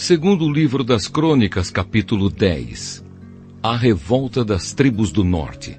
Segundo o livro das Crônicas, capítulo 10. A revolta das tribos do norte.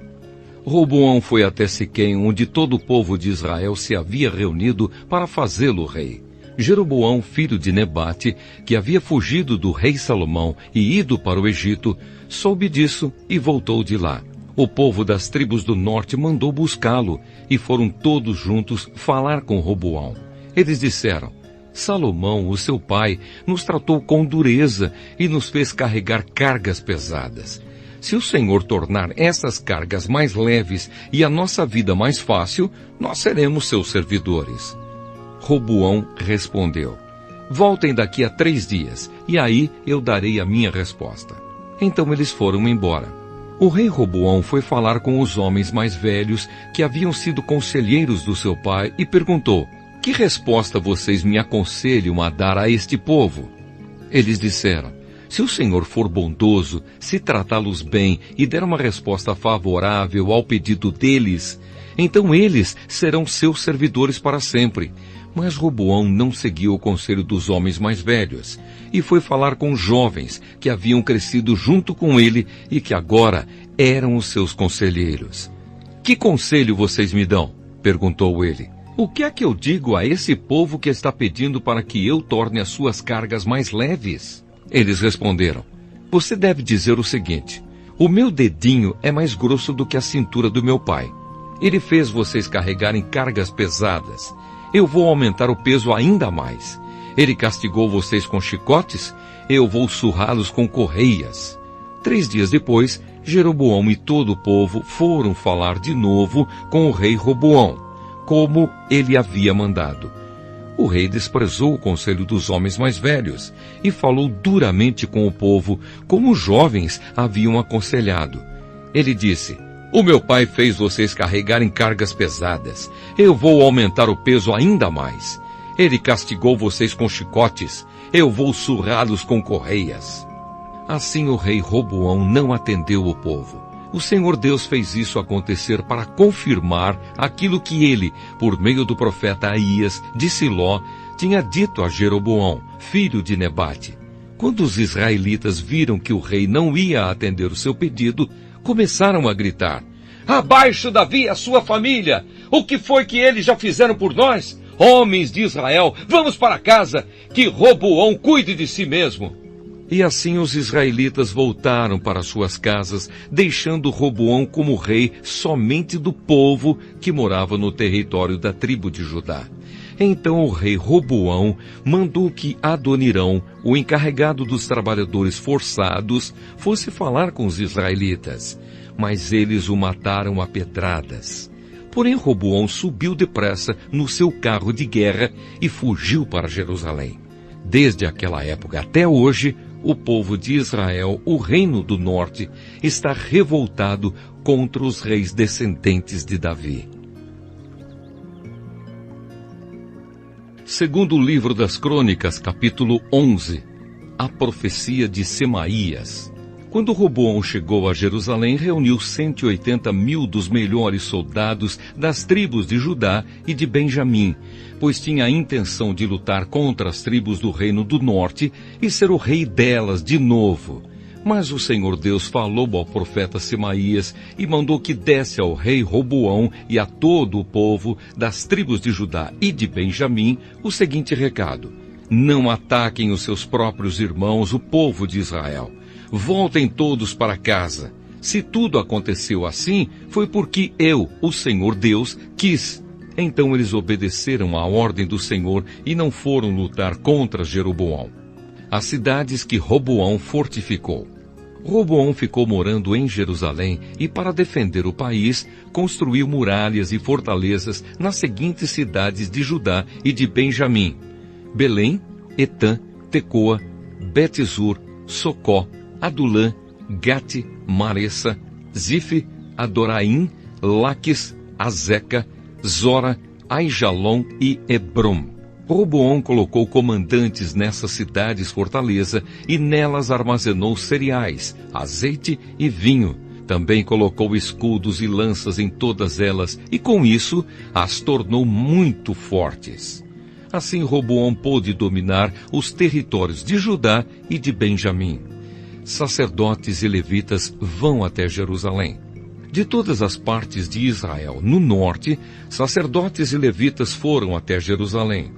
Roboão foi até Siquém, onde todo o povo de Israel se havia reunido para fazê-lo rei. Jeroboão, filho de Nebate, que havia fugido do rei Salomão e ido para o Egito, soube disso e voltou de lá. O povo das tribos do norte mandou buscá-lo, e foram todos juntos falar com Roboão. Eles disseram: Salomão, o seu pai, nos tratou com dureza e nos fez carregar cargas pesadas. Se o Senhor tornar essas cargas mais leves e a nossa vida mais fácil, nós seremos seus servidores. Roboão respondeu: Voltem daqui a 3 dias, e aí eu darei a minha resposta. Então eles foram embora. O rei Roboão foi falar com os homens mais velhos que haviam sido conselheiros do seu pai e perguntou: Que resposta vocês me aconselham a dar a este povo? Eles disseram: Se o Senhor for bondoso, se tratá-los bem e der uma resposta favorável ao pedido deles, então eles serão seus servidores para sempre. Mas Roboão não seguiu o conselho dos homens mais velhos e foi falar com os jovens que haviam crescido junto com ele e que agora eram os seus conselheiros. Que conselho vocês me dão? Perguntou ele. O que é que eu digo a esse povo que está pedindo para que eu torne as suas cargas mais leves? Eles responderam: Você deve dizer o seguinte: O meu dedinho é mais grosso do que a cintura do meu pai. Ele fez vocês carregarem cargas pesadas. Eu vou aumentar o peso ainda mais. Ele castigou vocês com chicotes. Eu vou surrá-los com correias. 3 dias depois, Jeroboão e todo o povo foram falar de novo com o rei Roboão, como ele havia mandado. O rei desprezou o conselho dos homens mais velhos e falou duramente com o povo, como os jovens haviam aconselhado. Ele disse: O meu pai fez vocês carregarem cargas pesadas. Eu vou aumentar o peso ainda mais. Ele castigou vocês com chicotes. Eu vou surrá-los com correias. Assim o rei Roboão não atendeu o povo. O Senhor Deus fez isso acontecer para confirmar aquilo que ele, por meio do profeta Aías, de Siló, tinha dito a Jeroboão, filho de Nebate. Quando os israelitas viram que o rei não ia atender o seu pedido, começaram a gritar: Abaixo Davi e a sua família! O que foi que eles já fizeram por nós? Homens de Israel, vamos para casa, que Roboão cuide de si mesmo. E assim os israelitas voltaram para suas casas, deixando Roboão como rei somente do povo que morava no território da tribo de Judá. Então o rei Roboão mandou que Adonirão, o encarregado dos trabalhadores forçados, fosse falar com os israelitas. Mas eles o mataram a pedradas. Porém Roboão subiu depressa no seu carro de guerra e fugiu para Jerusalém. Desde aquela época até hoje, o povo de Israel, o reino do norte, está revoltado contra os reis descendentes de Davi. Segundo o livro das Crônicas, capítulo 11, a profecia de Semaías. Quando Roboão chegou a Jerusalém, reuniu 180 mil dos melhores soldados das tribos de Judá e de Benjamim, pois tinha a intenção de lutar contra as tribos do reino do norte e ser o rei delas de novo. Mas o Senhor Deus falou ao profeta Semaías e mandou que desse ao rei Roboão e a todo o povo das tribos de Judá e de Benjamim o seguinte recado: Não ataquem os seus próprios irmãos, o povo de Israel. Voltem todos para casa. Se tudo aconteceu assim, foi porque eu, o Senhor Deus, quis. Então eles obedeceram à ordem do Senhor e não foram lutar contra Jeroboão. As cidades que Roboão fortificou. Roboão ficou morando em Jerusalém e, para defender o país, construiu muralhas e fortalezas nas seguintes cidades de Judá e de Benjamim: Belém, Etã, Tecoa, Bet-zur, Socó, Adulã, Gate, Maressa, Zife, Adoraim, Laques, Azeca, Zora, Aijalon e Hebrom. Roboão colocou comandantes nessas cidades fortaleza e nelas armazenou cereais, azeite e vinho. Também colocou escudos e lanças em todas elas e com isso as tornou muito fortes. Assim Roboão pôde dominar os territórios de Judá e de Benjamim. Sacerdotes e levitas vão até Jerusalém. De todas as partes de Israel, no norte, sacerdotes e levitas foram até Jerusalém.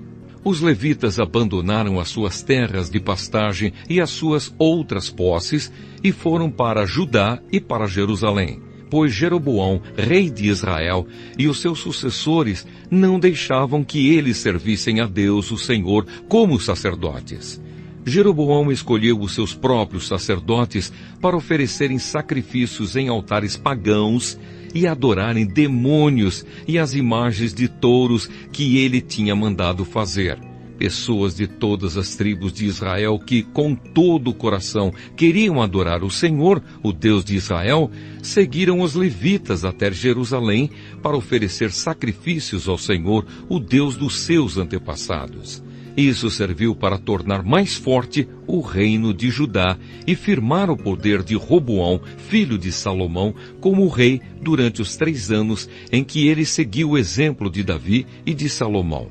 Os levitas abandonaram as suas terras de pastagem e as suas outras posses e foram para Judá e para Jerusalém, pois Jeroboão, rei de Israel, e os seus sucessores não deixavam que eles servissem a Deus, o Senhor, como sacerdotes. Jeroboão escolheu os seus próprios sacerdotes para oferecerem sacrifícios em altares pagãos e adorarem demônios e as imagens de touros que ele tinha mandado fazer. Pessoas de todas as tribos de Israel que, com todo o coração, queriam adorar o Senhor, o Deus de Israel, seguiram os levitas até Jerusalém para oferecer sacrifícios ao Senhor, o Deus dos seus antepassados. Isso serviu para tornar mais forte o reino de Judá e firmar o poder de Roboão, filho de Salomão, como rei durante os 3 anos em que ele seguiu o exemplo de Davi e de Salomão.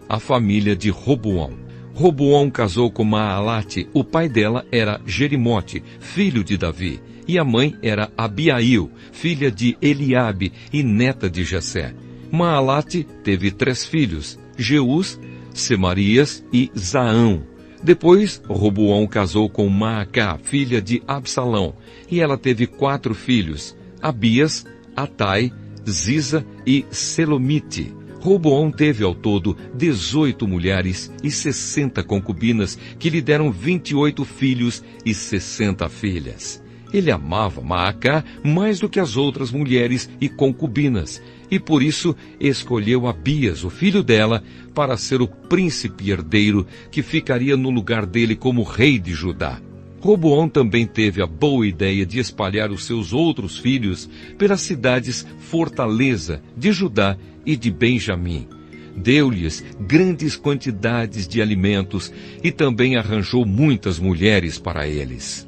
A família de Roboão. Roboão casou com Maalate, o pai dela era Jerimote, filho de Davi, e a mãe era Abiail, filha de Eliabe e neta de Jessé. Maalate teve 3 filhos, Jeús, Semarias e Zaão. Depois, Roboão casou com Maacá, filha de Absalão, e ela teve 4 filhos, Abias, Atai, Ziza e Selomite. Roboão teve ao todo 18 mulheres e 60 concubinas, que lhe deram 28 filhos e 60 filhas. Ele amava Maacá mais do que as outras mulheres e concubinas, e por isso escolheu Abias, o filho dela, para ser o príncipe herdeiro que ficaria no lugar dele como rei de Judá. Roboão também teve a boa ideia de espalhar os seus outros filhos pelas cidades fortaleza de Judá e de Benjamim. Deu-lhes grandes quantidades de alimentos e também arranjou muitas mulheres para eles.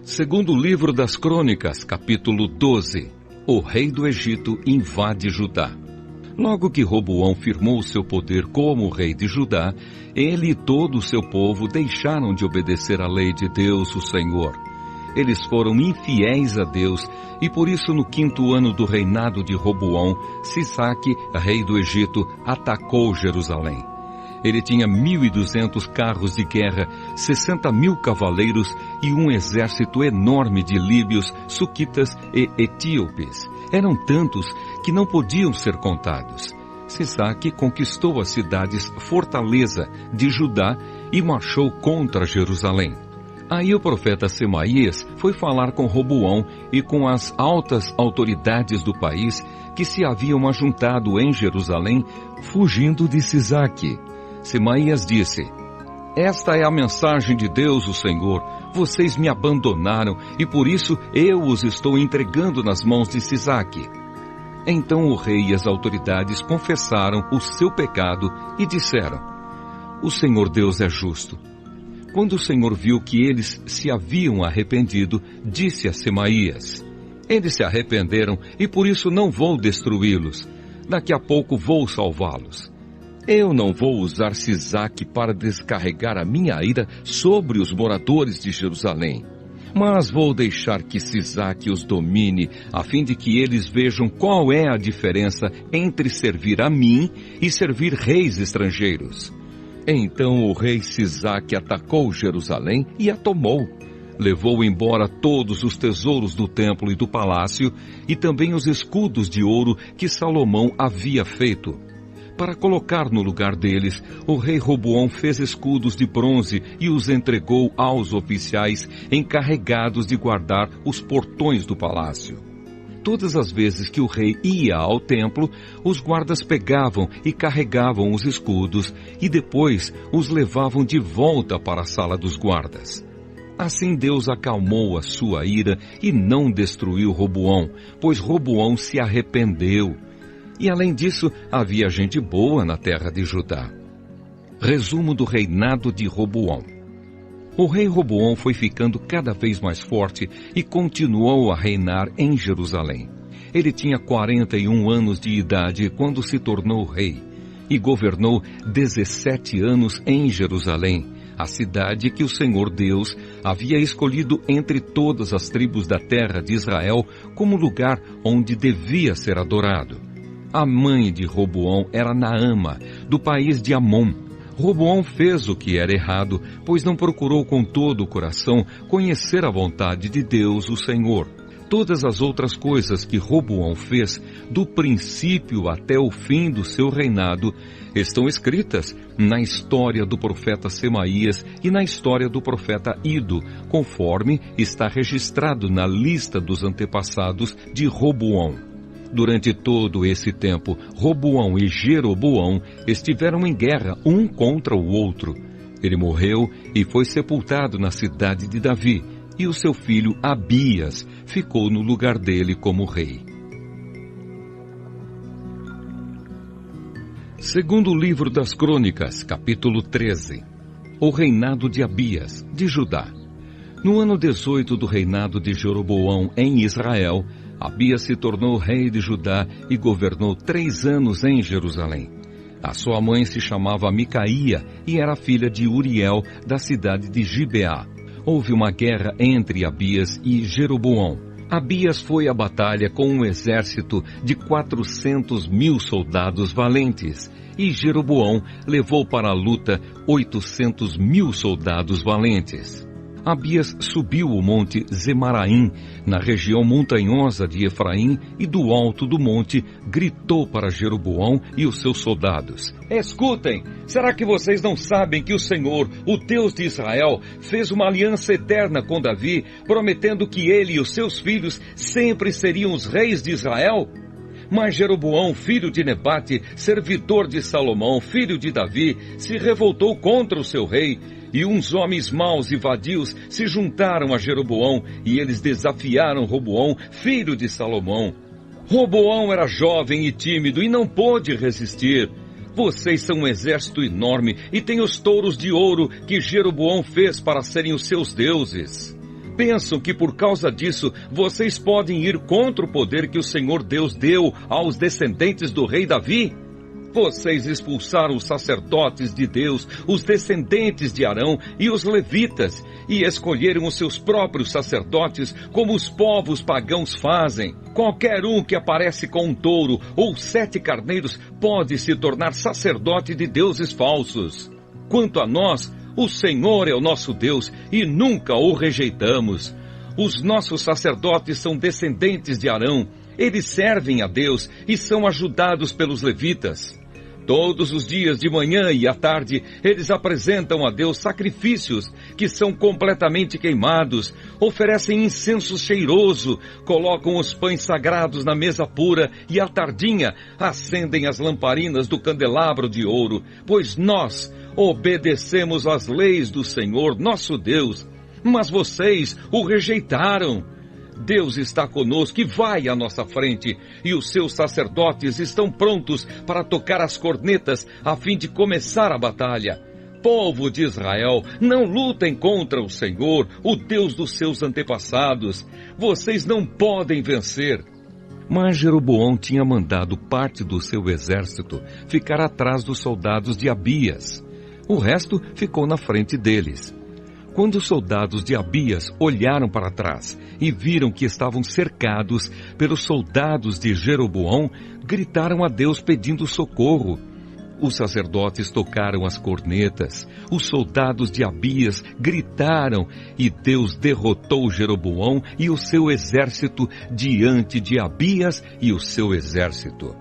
Segundo livro das Crônicas, capítulo 12. O rei do Egito invade Judá. Logo que Roboão firmou seu poder como rei de Judá, ele e todo o seu povo deixaram de obedecer à lei de Deus, o Senhor. Eles foram infiéis a Deus, e por isso no 5º ano do reinado de Roboão, Sisaque, rei do Egito, atacou Jerusalém. Ele tinha 1.200 carros de guerra, 60.000 cavaleiros e um exército enorme de líbios, suquitas e etíopes. Eram tantos que não podiam ser contados. Sisaque conquistou as cidades fortaleza de Judá e marchou contra Jerusalém. Aí o profeta Semaías foi falar com Roboão e com as altas autoridades do país que se haviam ajuntado em Jerusalém, fugindo de Sisaque. Semaías disse: Esta é a mensagem de Deus, o Senhor. Vocês me abandonaram e por isso eu os estou entregando nas mãos de Sisaque. Então o rei e as autoridades confessaram o seu pecado e disseram: O Senhor Deus é justo. Quando o Senhor viu que eles se haviam arrependido, disse a Semaías: Eles se arrependeram e por isso não vou destruí-los. Daqui a pouco vou salvá-los. Eu não vou usar Sisaque para descarregar a minha ira sobre os moradores de Jerusalém, mas vou deixar que Sisaque os domine, a fim de que eles vejam qual é a diferença entre servir a mim e servir reis estrangeiros. Então o rei Sisaque atacou Jerusalém e a tomou. Levou embora todos os tesouros do templo e do palácio, e também os escudos de ouro que Salomão havia feito. Para colocar no lugar deles, o rei Roboão fez escudos de bronze e os entregou aos oficiais encarregados de guardar os portões do palácio. Todas as vezes que o rei ia ao templo, os guardas pegavam e carregavam os escudos e depois os levavam de volta para a sala dos guardas. Assim Deus acalmou a sua ira e não destruiu Roboão, pois Roboão se arrependeu. E além disso, havia gente boa na terra de Judá. Resumo do reinado de Roboão. O rei Roboão foi ficando cada vez mais forte e continuou a reinar em Jerusalém. Ele tinha 41 anos de idade quando se tornou rei e governou 17 anos em Jerusalém, a cidade que o Senhor Deus havia escolhido entre todas as tribos da terra de Israel como lugar onde devia ser adorado. A mãe de Roboão era Naama, do país de Amon. Roboão fez o que era errado, pois não procurou com todo o coração conhecer a vontade de Deus, o Senhor. Todas as outras coisas que Roboão fez, do princípio até o fim do seu reinado, estão escritas na história do profeta Semaías e na história do profeta Ido, conforme está registrado na lista dos antepassados de Roboão. Durante todo esse tempo, Roboão e Jeroboão estiveram em guerra um contra o outro. Ele morreu e foi sepultado na cidade de Davi, e o seu filho Abias ficou no lugar dele como rei. Segundo livro das Crônicas, capítulo 13. O reinado de Abias, de Judá. No ano 18 do reinado de Jeroboão em Israel, Abias se tornou rei de Judá e governou 3 anos em Jerusalém. A sua mãe se chamava Micaía e era filha de Uriel, da cidade de Gibeá. Houve uma guerra entre Abias e Jeroboão. Abias foi à batalha com um exército de 400.000 soldados valentes, e Jeroboão levou para a luta 800.000 soldados valentes. Abias subiu o monte Zemaraim, na região montanhosa de Efraim, e do alto do monte gritou para Jeroboão e os seus soldados: Escutem, será que vocês não sabem que o Senhor, o Deus de Israel, fez uma aliança eterna com Davi, prometendo que ele e os seus filhos sempre seriam os reis de Israel? Mas Jeroboão, filho de Nebate, servidor de Salomão, filho de Davi, se revoltou contra o seu rei, e uns homens maus e vadios se juntaram a Jeroboão, e eles desafiaram Roboão, filho de Salomão. Roboão era jovem e tímido e não pôde resistir. Vocês são um exército enorme e têm os touros de ouro que Jeroboão fez para serem os seus deuses. Pensam que por causa disso vocês podem ir contra o poder que o Senhor Deus deu aos descendentes do rei Davi? Vocês expulsaram os sacerdotes de Deus, os descendentes de Arão e os levitas, e escolheram os seus próprios sacerdotes como os povos pagãos fazem. Qualquer um que aparece com um touro ou 7 carneiros pode se tornar sacerdote de deuses falsos. Quanto a nós, o Senhor é o nosso Deus e nunca o rejeitamos. Os nossos sacerdotes são descendentes de Arão. Eles servem a Deus e são ajudados pelos levitas. Todos os dias, de manhã e à tarde, eles apresentam a Deus sacrifícios que são completamente queimados, oferecem incenso cheiroso, colocam os pães sagrados na mesa pura e à tardinha acendem as lamparinas do candelabro de ouro, pois nós obedecemos às leis do Senhor, nosso Deus. Mas vocês o rejeitaram. Deus está conosco e vai à nossa frente, e os seus sacerdotes estão prontos para tocar as cornetas a fim de começar a batalha. Povo de Israel, não lutem contra o Senhor, o Deus dos seus antepassados. Vocês não podem vencer. Mas Jeroboão tinha mandado parte do seu exército ficar atrás dos soldados de Abias. O resto ficou na frente deles. Quando os soldados de Abias olharam para trás e viram que estavam cercados pelos soldados de Jeroboão, gritaram a Deus pedindo socorro. Os sacerdotes tocaram as cornetas, os soldados de Abias gritaram e Deus derrotou Jeroboão e o seu exército diante de Abias e o seu exército.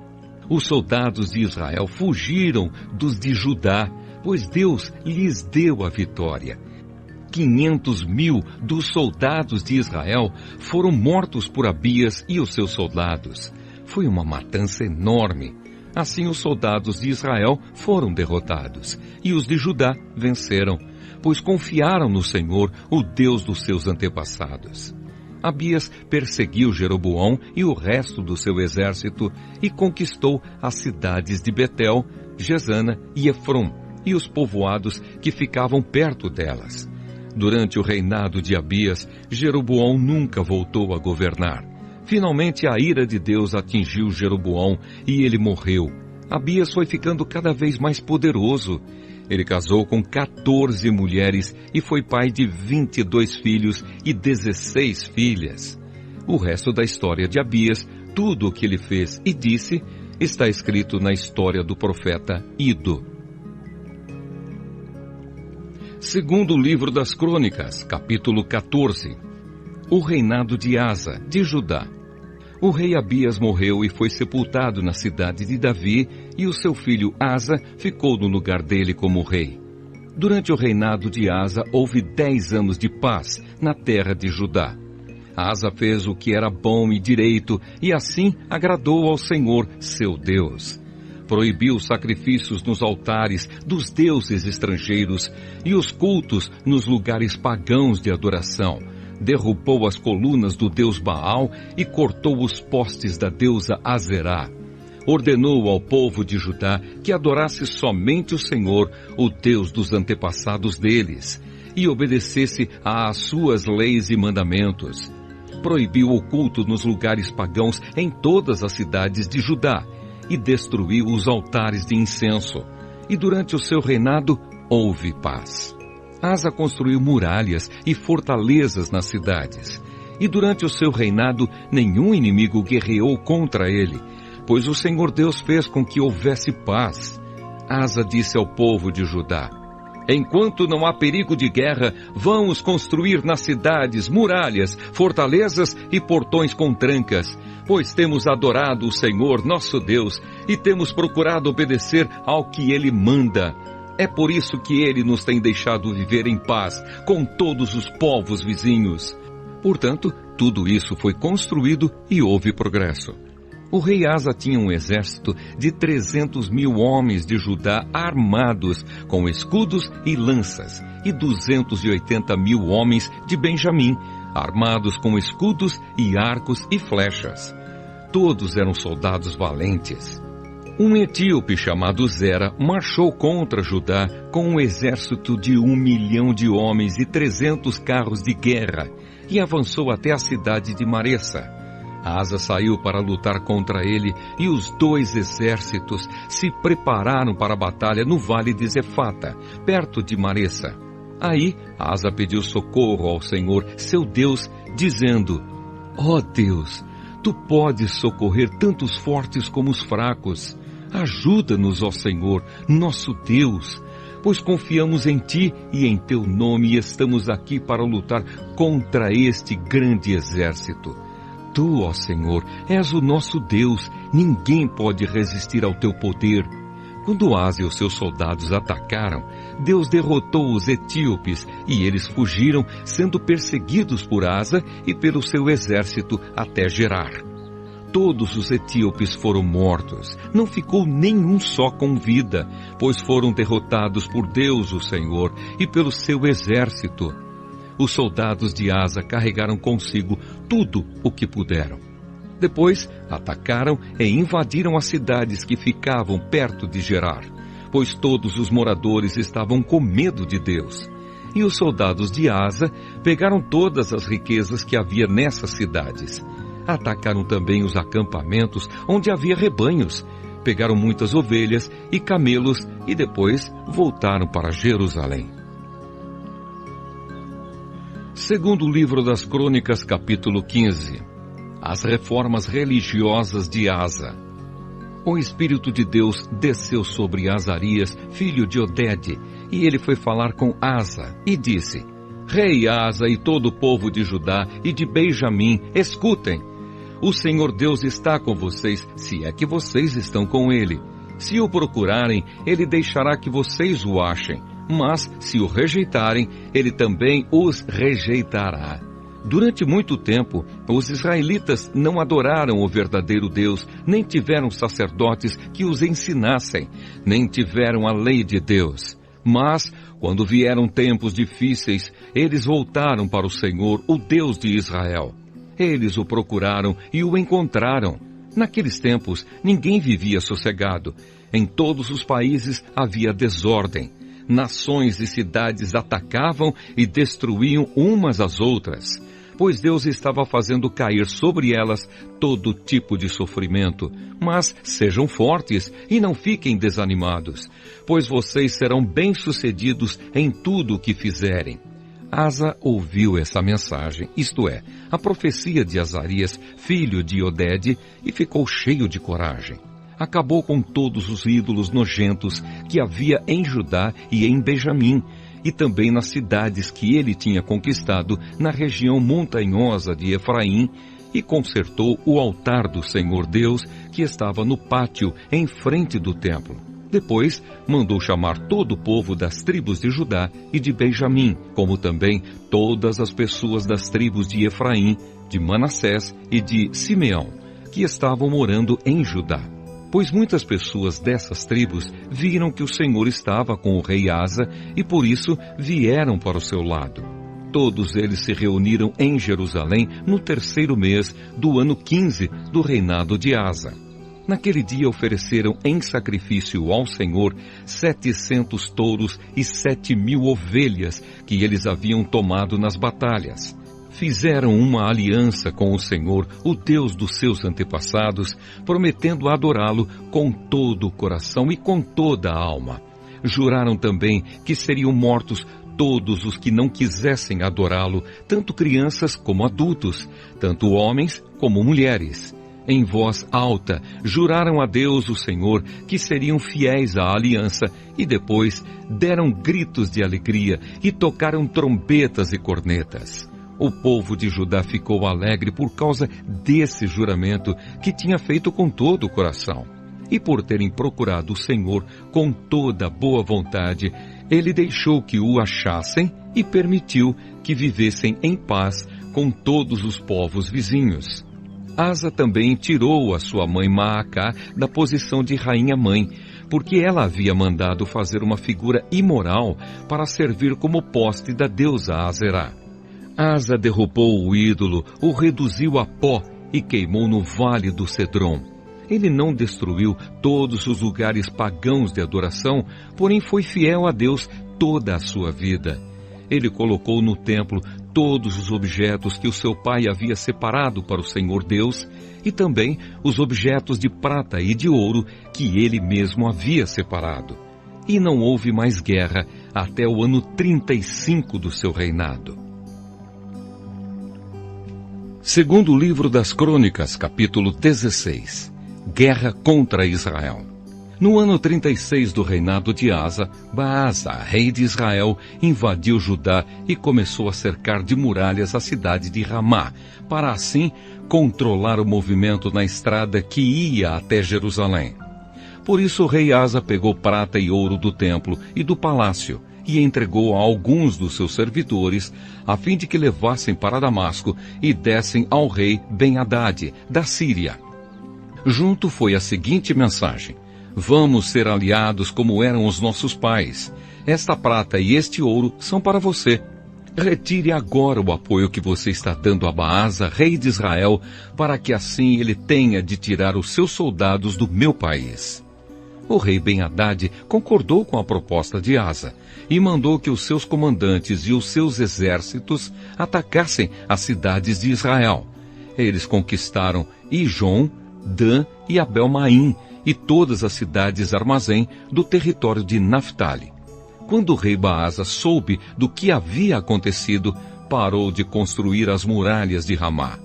Os soldados de Israel fugiram dos de Judá, pois Deus lhes deu a vitória. 500.000 dos soldados de Israel foram mortos por Abias e os seus soldados. Foi uma matança enorme. Assim os soldados de Israel foram derrotados, e os de Judá venceram, pois confiaram no Senhor, o Deus dos seus antepassados. Abias perseguiu Jeroboão e o resto do seu exército e conquistou as cidades de Betel, Gesana e Efrom, e os povoados que ficavam perto delas. Durante o reinado de Abias, Jeroboão nunca voltou a governar. Finalmente a ira de Deus atingiu Jeroboão e ele morreu. Abias foi ficando cada vez mais poderoso. Ele casou com 14 mulheres e foi pai de 22 filhos e 16 filhas. O resto da história de Abias, tudo o que ele fez e disse, está escrito na história do profeta Ido. Segundo livro das Crônicas, capítulo 14. O reinado de Asa, de Judá. O rei Abias morreu e foi sepultado na cidade de Davi, e o seu filho Asa ficou no lugar dele como rei. Durante o reinado de Asa, houve 10 anos de paz na terra de Judá. Asa fez o que era bom e direito, e assim agradou ao Senhor, seu Deus. Proibiu os sacrifícios nos altares dos deuses estrangeiros e os cultos nos lugares pagãos de adoração. Derrubou as colunas do deus Baal e cortou os postes da deusa Azerá. Ordenou ao povo de Judá que adorasse somente o Senhor, o Deus dos antepassados deles, e obedecesse às suas leis e mandamentos. Proibiu o culto nos lugares pagãos em todas as cidades de Judá e destruiu os altares de incenso. E durante o seu reinado houve paz. Asa construiu muralhas e fortalezas nas cidades. E durante o seu reinado, nenhum inimigo guerreou contra ele, pois o Senhor Deus fez com que houvesse paz. Asa disse ao povo de Judá: enquanto não há perigo de guerra, vamos construir nas cidades muralhas, fortalezas e portões com trancas, pois temos adorado o Senhor nosso Deus e temos procurado obedecer ao que Ele manda. É por isso que Ele nos tem deixado viver em paz com todos os povos vizinhos. Portanto, tudo isso foi construído e houve progresso. O rei Asa tinha um exército de 300.000 homens de Judá armados com escudos e lanças, e 280.000 homens de Benjamim, armados com escudos e arcos e flechas. Todos eram soldados valentes. Um etíope chamado Zera marchou contra Judá com um exército de 1 milhão de homens e 300 carros de guerra e avançou até a cidade de Maressa. Asa saiu para lutar contra ele e os dois exércitos se prepararam para a batalha no vale de Zefata, perto de Maressa. Aí Asa pediu socorro ao Senhor, seu Deus, dizendo: ó Deus, tu podes socorrer tanto os fortes como os fracos. Ajuda-nos, ó Senhor, nosso Deus, pois confiamos em Ti e em Teu nome e estamos aqui para lutar contra este grande exército. Tu, ó Senhor, és o nosso Deus, ninguém pode resistir ao Teu poder. Quando Asa e os seus soldados atacaram, Deus derrotou os etíopes e eles fugiram, sendo perseguidos por Asa e pelo seu exército até Gerar. Todos os etíopes foram mortos, não ficou nenhum só com vida, pois foram derrotados por Deus, o Senhor, e pelo seu exército. Os soldados de Asa carregaram consigo tudo o que puderam. Depois, atacaram e invadiram as cidades que ficavam perto de Gerar, pois todos os moradores estavam com medo de Deus. E os soldados de Asa pegaram todas as riquezas que havia nessas cidades. Atacaram também os acampamentos onde havia rebanhos, pegaram muitas ovelhas e camelos e depois voltaram para Jerusalém. Segundo livro das Crônicas, capítulo 15. As reformas religiosas de Asa. O Espírito de Deus desceu sobre Azarias, filho de Odede, e ele foi falar com Asa e disse: Rei Asa e todo o povo de Judá e de Benjamim, escutem. O Senhor Deus está com vocês, se é que vocês estão com Ele. Se o procurarem, Ele deixará que vocês o achem. Mas, se o rejeitarem, Ele também os rejeitará. Durante muito tempo, os israelitas não adoraram o verdadeiro Deus, nem tiveram sacerdotes que os ensinassem, nem tiveram a lei de Deus. Mas, quando vieram tempos difíceis, eles voltaram para o Senhor, o Deus de Israel. Eles o procuraram e o encontraram. Naqueles tempos, ninguém vivia sossegado. Em todos os países havia desordem. Nações e cidades atacavam e destruíam umas às outras. pois Deus estava fazendo cair sobre elas todo tipo de sofrimento. Mas sejam fortes e não fiquem desanimados, pois vocês serão bem-sucedidos em tudo o que fizerem. Asa ouviu essa mensagem, isto é, a profecia de Azarias, filho de Odede, e ficou cheio de coragem. Acabou com todos os ídolos nojentos que havia em Judá e em Benjamim, e também nas cidades que ele tinha conquistado na região montanhosa de Efraim, e consertou o altar do Senhor Deus que estava no pátio em frente do templo. Depois mandou chamar todo o povo das tribos de Judá e de Benjamim, como também todas as pessoas das tribos de Efraim, de Manassés e de Simeão, que estavam morando em Judá. Pois muitas pessoas dessas tribos viram que o Senhor estava com o rei Asa e por isso vieram para o seu lado. Todos eles se reuniram em Jerusalém no 3º mês do ano 15 do reinado de Asa. Naquele dia ofereceram em sacrifício ao Senhor 700 touros e 7.000 ovelhas que eles haviam tomado nas batalhas. Fizeram uma aliança com o Senhor, o Deus dos seus antepassados, prometendo adorá-lo com todo o coração e com toda a alma. Juraram também que seriam mortos todos os que não quisessem adorá-lo, tanto crianças como adultos, tanto homens como mulheres. Em voz alta, juraram a Deus, o Senhor, que seriam fiéis à aliança, e depois deram gritos de alegria e tocaram trombetas e cornetas. O povo de Judá ficou alegre por causa desse juramento que tinha feito com todo o coração. E por terem procurado o Senhor com toda boa vontade, ele deixou que o achassem e permitiu que vivessem em paz com todos os povos vizinhos. Asa também tirou a sua mãe Maacá da posição de rainha-mãe, porque ela havia mandado fazer uma figura imoral para servir como poste da deusa Aserá. Asa derrubou o ídolo, o reduziu a pó e queimou no vale do Cedron. Ele não destruiu todos os lugares pagãos de adoração, porém foi fiel a Deus toda a sua vida. Ele colocou no templo todos os objetos que o seu pai havia separado para o Senhor Deus e também os objetos de prata e de ouro que ele mesmo havia separado. E não houve mais guerra até o ano 35 do seu reinado. Segundo livro das Crônicas, capítulo 16. Guerra contra Israel. No ano 36 do reinado de Asa, Baasa, rei de Israel, invadiu Judá e começou a cercar de muralhas a cidade de Ramá, para assim controlar o movimento na estrada que ia até Jerusalém. Por isso o rei Asa pegou prata e ouro do templo e do palácio e entregou a alguns dos seus servidores, a fim de que levassem para Damasco e dessem ao rei Ben-Hadad, da Síria. Junto foi a seguinte mensagem: vamos ser aliados como eram os nossos pais. Esta prata e este ouro são para você. Retire agora o apoio que você está dando a Baasa, rei de Israel, para que assim ele tenha de tirar os seus soldados do meu país. O rei Ben-Hadad concordou com a proposta de Asa e mandou que os seus comandantes e os seus exércitos atacassem as cidades de Israel. Eles conquistaram Ijon, Dan e Abel-Maim e todas as cidades armazém do território de Naphtali. Quando o rei Baasa soube do que havia acontecido, parou de construir as muralhas de Ramá.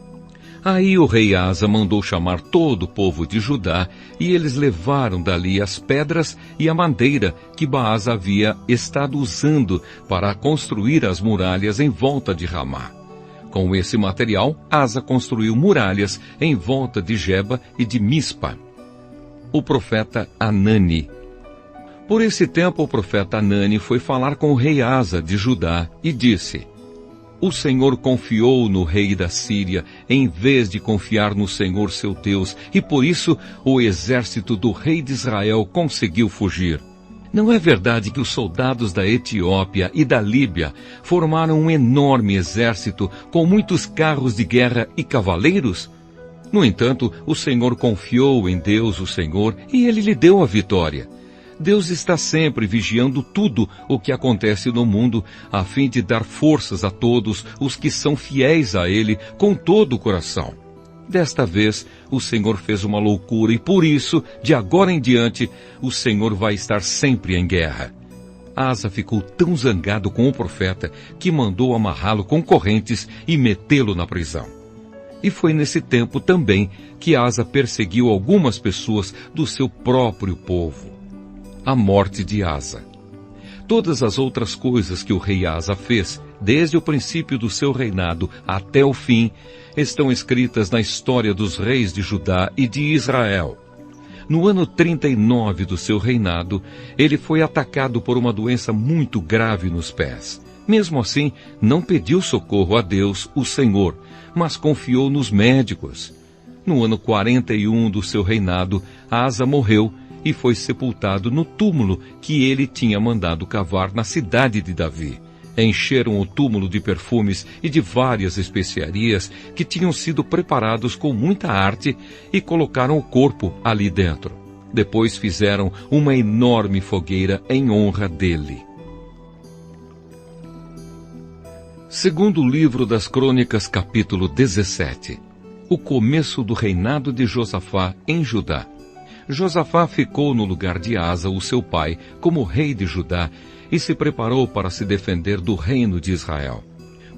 Aí o rei Asa mandou chamar todo o povo de Judá e eles levaram dali as pedras e a madeira que Baasa havia estado usando para construir as muralhas em volta de Ramá. Com esse material, Asa construiu muralhas em volta de Geba e de Mispa. O profeta Anani. Por esse tempo, o profeta Anani foi falar com o rei Asa de Judá e disse: o Senhor confiou no rei da Síria, em vez de confiar no Senhor seu Deus, e por isso o exército do rei de Israel conseguiu fugir. Não é verdade que os soldados da Etiópia e da Líbia formaram um enorme exército com muitos carros de guerra e cavaleiros? No entanto, o Senhor confiou em Deus, o Senhor, e ele lhe deu a vitória. Deus está sempre vigiando tudo o que acontece no mundo, a fim de dar forças a todos os que são fiéis a Ele com todo o coração. Desta vez, o Senhor fez uma loucura e por isso, de agora em diante, o Senhor vai estar sempre em guerra. Asa ficou tão zangado com o profeta que mandou amarrá-lo com correntes e metê-lo na prisão. E foi nesse tempo também que Asa perseguiu algumas pessoas do seu próprio povo. A morte de Asa. Todas as outras coisas que o rei Asa fez, desde o princípio do seu reinado até o fim, estão escritas na história dos reis de Judá e de Israel. No ano 39 do seu reinado, ele foi atacado por uma doença muito grave nos pés. Mesmo assim, não pediu socorro a Deus, o Senhor, mas confiou nos médicos. No ano 41 do seu reinado, Asa morreu e foi sepultado no túmulo que ele tinha mandado cavar na cidade de Davi. Encheram o túmulo de perfumes e de várias especiarias que tinham sido preparados com muita arte e colocaram o corpo ali dentro. Depois fizeram uma enorme fogueira em honra dele. Segundo livro das Crônicas, capítulo 17. O começo do reinado de Josafá em Judá. Josafá ficou no lugar de Asa, o seu pai, como rei de Judá, e se preparou para se defender do reino de Israel.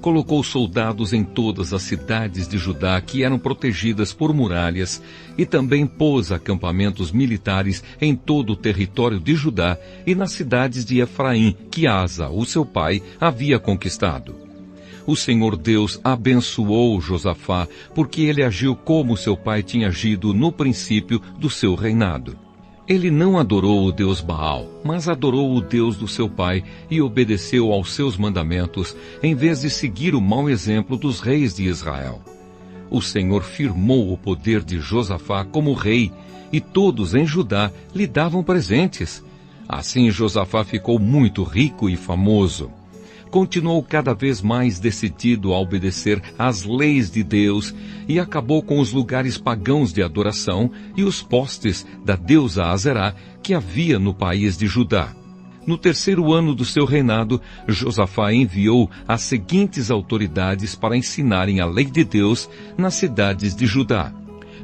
Colocou soldados em todas as cidades de Judá que eram protegidas por muralhas e também pôs acampamentos militares em todo o território de Judá e nas cidades de Efraim, que Asa, o seu pai, havia conquistado. O Senhor Deus abençoou Josafá, porque ele agiu como seu pai tinha agido no princípio do seu reinado. Ele não adorou o Deus Baal, mas adorou o Deus do seu pai e obedeceu aos seus mandamentos, em vez de seguir o mau exemplo dos reis de Israel. O Senhor firmou o poder de Josafá como rei, e todos em Judá lhe davam presentes. Assim Josafá ficou muito rico e famoso. Continuou cada vez mais decidido a obedecer às leis de Deus e acabou com os lugares pagãos de adoração e os postes da deusa Azerá que havia no país de Judá. No terceiro ano do seu reinado, Josafá enviou as seguintes autoridades para ensinarem a lei de Deus nas cidades de Judá: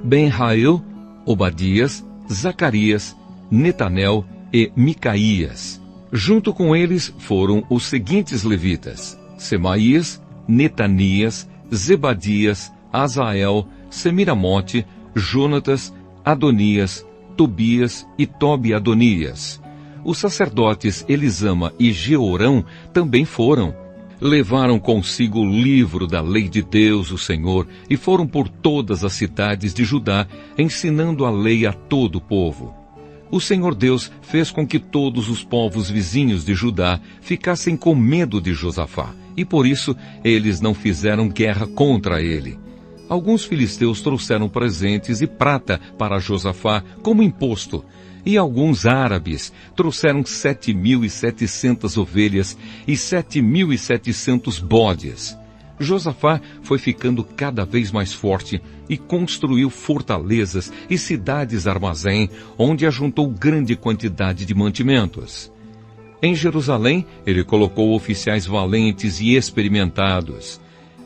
Ben-Hail, Obadias, Zacarias, Netanel e Micaías. Junto com eles foram os seguintes levitas: Semaías, Netanias, Zebadias, Asael, Semiramote, Jonatas, Adonias, Tobias e Tobi-Adonias. Os sacerdotes Elisama e Jeorão também foram. Levaram consigo o livro da lei de Deus, o Senhor, e foram por todas as cidades de Judá, ensinando a lei a todo o povo. O Senhor Deus fez com que todos os povos vizinhos de Judá ficassem com medo de Josafá, e por isso eles não fizeram guerra contra ele. Alguns filisteus trouxeram presentes e prata para Josafá como imposto, e alguns árabes trouxeram 7.700 ovelhas e 7.700 bodes. Josafá foi ficando cada vez mais forte e construiu fortalezas e cidades-armazém, onde ajuntou grande quantidade de mantimentos. Em Jerusalém, ele colocou oficiais valentes e experimentados.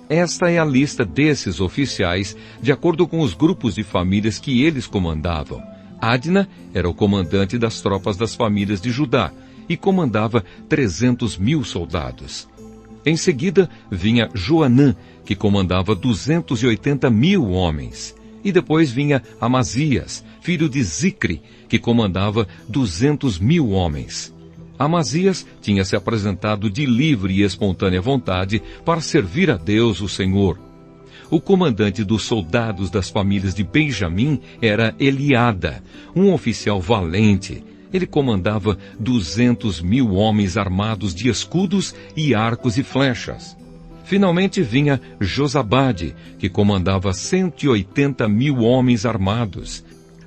Esta é a lista desses oficiais, de acordo com os grupos de famílias que eles comandavam. Adna era o comandante das tropas das famílias de Judá e comandava 300.000 soldados. Em seguida, vinha Joanã, que comandava 280.000 homens. E depois vinha Amazias, filho de Zicre, que comandava 200.000 homens. Amazias tinha se apresentado de livre e espontânea vontade para servir a Deus, o Senhor. O comandante dos soldados das famílias de Benjamim era Eliada, um oficial valente. Ele comandava 200.000 homens armados de escudos e arcos e flechas. Finalmente vinha Josabade, que comandava 180.000 homens armados.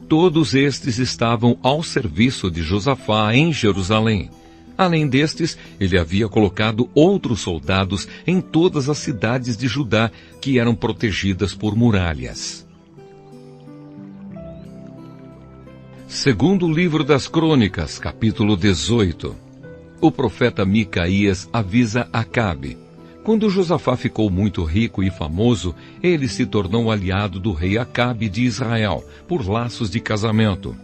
Todos estes estavam ao serviço de Josafá em Jerusalém. Além destes, ele havia colocado outros soldados em todas as cidades de Judá que eram protegidas por muralhas. Segundo livro das Crônicas, capítulo 18. O profeta Micaías avisa Acabe. Quando Josafá ficou muito rico e famoso, ele se tornou aliado do rei Acabe de Israel, por laços de casamento.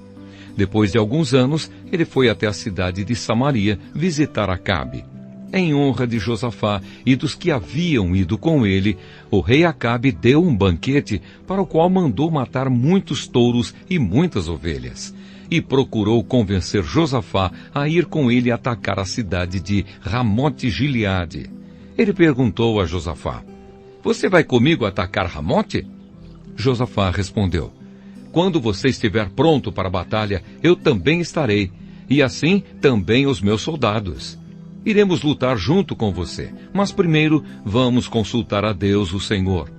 Depois de alguns anos, ele foi até a cidade de Samaria visitar Acabe. Em honra de Josafá e dos que haviam ido com ele, o rei Acabe deu um banquete para o qual mandou matar muitos touros e muitas ovelhas, e procurou convencer Josafá a ir com ele atacar a cidade de Ramote-Gileade. Ele perguntou a Josafá: "Você vai comigo atacar Ramote?" Josafá respondeu: "Quando você estiver pronto para a batalha, eu também estarei, e assim também os meus soldados. Iremos lutar junto com você, mas primeiro vamos consultar a Deus, o Senhor."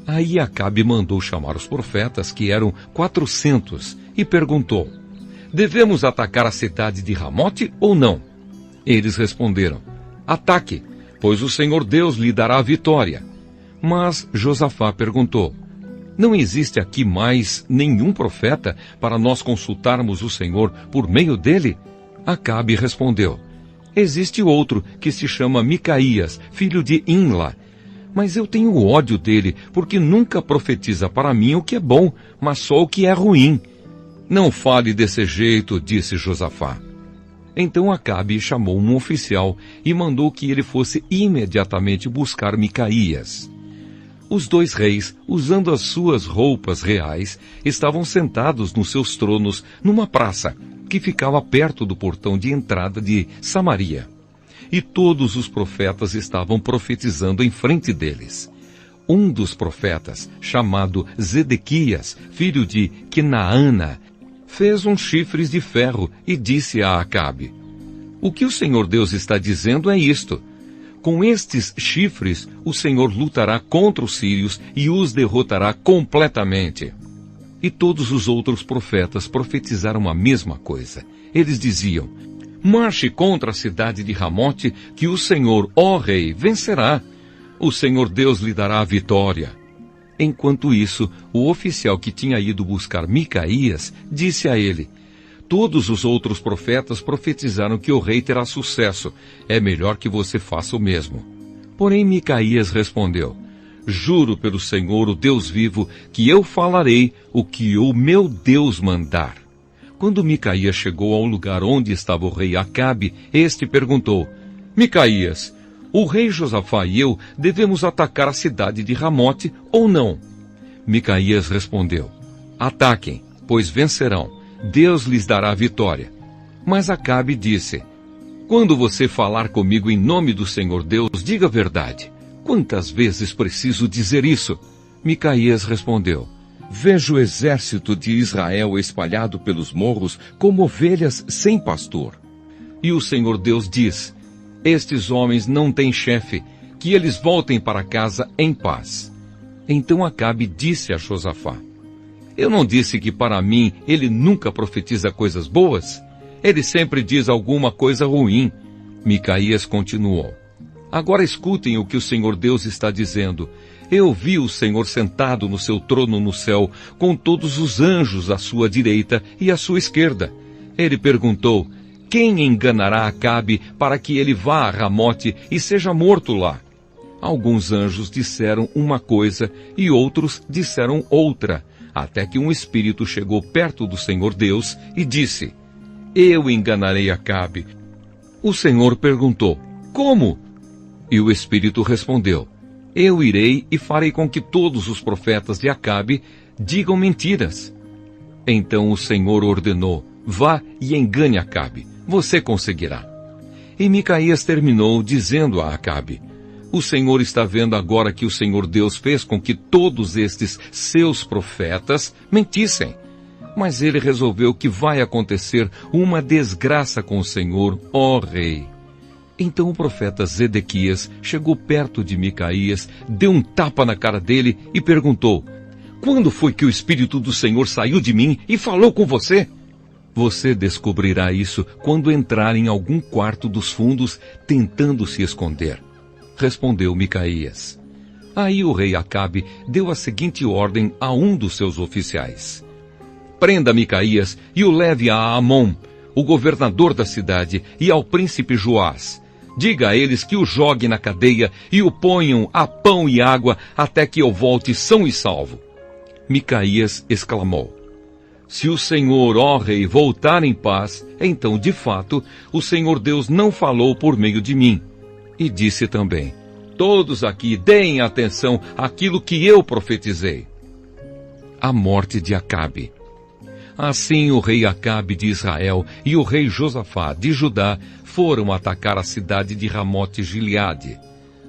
Aí Acabe mandou chamar os profetas, que eram 400, e perguntou: "Devemos atacar a cidade de Ramote ou não?" Eles responderam: "Ataque, pois o Senhor Deus lhe dará a vitória." Mas Josafá perguntou: "Não existe aqui mais nenhum profeta para nós consultarmos o Senhor por meio dele?" Acabe respondeu: "Existe outro que se chama Micaías, filho de Imla. Mas eu tenho ódio dele, porque nunca profetiza para mim o que é bom, mas só o que é ruim." "Não fale desse jeito", disse Josafá. Então Acabe chamou um oficial e mandou que ele fosse imediatamente buscar Micaías. Os dois reis, usando as suas roupas reais, estavam sentados nos seus tronos numa praça que ficava perto do portão de entrada de Samaria. E todos os profetas estavam profetizando em frente deles. Um dos profetas, chamado Zedequias, filho de Quinaana, fez uns chifres de ferro e disse a Acabe: "O que o Senhor Deus está dizendo é isto: com estes chifres o Senhor lutará contra os sírios e os derrotará completamente." E todos os outros profetas profetizaram a mesma coisa. Eles diziam: "Marche contra a cidade de Ramote, que o Senhor, ó rei, vencerá. O Senhor Deus lhe dará a vitória." Enquanto isso, o oficial que tinha ido buscar Micaías disse a ele: "Todos os outros profetas profetizaram que o rei terá sucesso. É melhor que você faça o mesmo." Porém Micaías respondeu: "Juro pelo Senhor, o Deus vivo, que eu falarei o que o meu Deus mandar." Quando Micaías chegou ao lugar onde estava o rei Acabe, este perguntou: "Micaías, o rei Josafá e eu devemos atacar a cidade de Ramote ou não?" Micaías respondeu: "Ataquem, pois vencerão. Deus lhes dará a vitória." Mas Acabe disse: "Quando você falar comigo em nome do Senhor Deus, diga a verdade. Quantas vezes preciso dizer isso?" Micaías respondeu: "Vejo o exército de Israel espalhado pelos morros como ovelhas sem pastor. E o Senhor Deus diz: estes homens não têm chefe, que eles voltem para casa em paz." Então Acabe disse a Josafá: "Eu não disse que para mim ele nunca profetiza coisas boas? Ele sempre diz alguma coisa ruim." Micaías continuou: "Agora escutem o que o Senhor Deus está dizendo. Eu vi o Senhor sentado no seu trono no céu, com todos os anjos à sua direita e à sua esquerda. Ele perguntou: quem enganará Acabe para que ele vá a Ramote e seja morto lá? Alguns anjos disseram uma coisa e outros disseram outra, até que um espírito chegou perto do Senhor Deus e disse: eu enganarei Acabe. O Senhor perguntou: como? E o espírito respondeu: eu irei e farei com que todos os profetas de Acabe digam mentiras. Então o Senhor ordenou: vá e engane Acabe, você conseguirá. E Micaías terminou dizendo a Acabe: o Senhor está vendo agora que o Senhor Deus fez com que todos estes seus profetas mentissem. Mas ele resolveu que vai acontecer uma desgraça com o Senhor, ó rei. Então o profeta Zedequias chegou perto de Micaías, deu um tapa na cara dele e perguntou: quando foi que o Espírito do Senhor saiu de mim e falou com você? Você descobrirá isso quando entrar em algum quarto dos fundos tentando se esconder. Respondeu Micaías. Aí o rei Acabe deu a seguinte ordem a um dos seus oficiais: prenda Micaías e o leve a Amon, o governador da cidade, e ao príncipe Joás. Diga a eles que o joguem na cadeia e o ponham a pão e água até que eu volte são e salvo. Micaías exclamou: se o Senhor, ó rei, voltar em paz, então, de fato, o Senhor Deus não falou por meio de mim. E disse também: todos aqui deem atenção àquilo que eu profetizei. A morte de Acabe. Assim o rei Acabe de Israel e o rei Josafá de Judá foram atacar a cidade de Ramote-Gileade.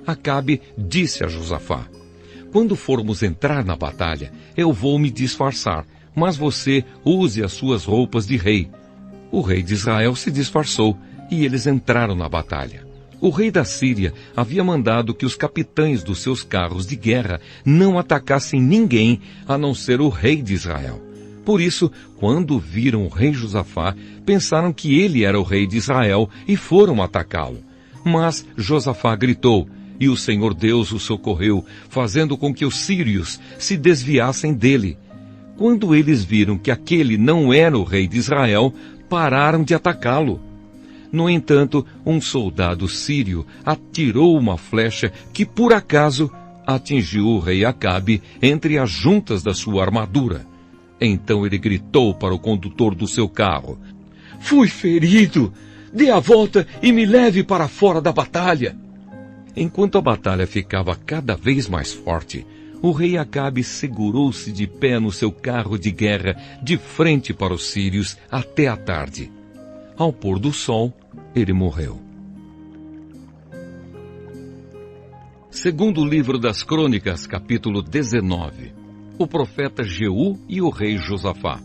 Acabe disse a Josafá: quando formos entrar na batalha, eu vou me disfarçar, mas você use as suas roupas de rei. O rei de Israel se disfarçou e eles entraram na batalha. O rei da Síria havia mandado que os capitães dos seus carros de guerra não atacassem ninguém a não ser o rei de Israel. Por isso, quando viram o rei Josafá, pensaram que ele era o rei de Israel e foram atacá-lo. Mas Josafá gritou, e o Senhor Deus o socorreu, fazendo com que os sírios se desviassem dele. Quando eles viram que aquele não era o rei de Israel, pararam de atacá-lo. No entanto, um soldado sírio atirou uma flecha que, por acaso, atingiu o rei Acabe entre as juntas da sua armadura. Então ele gritou para o condutor do seu carro: fui ferido! Dê a volta e me leve para fora da batalha! Enquanto a batalha ficava cada vez mais forte, o rei Acabe segurou-se de pé no seu carro de guerra de frente para os sírios até a tarde. Ao pôr do sol, ele morreu. Segundo livro das Crônicas, capítulo 19. O profeta Jeú e o rei Josafá.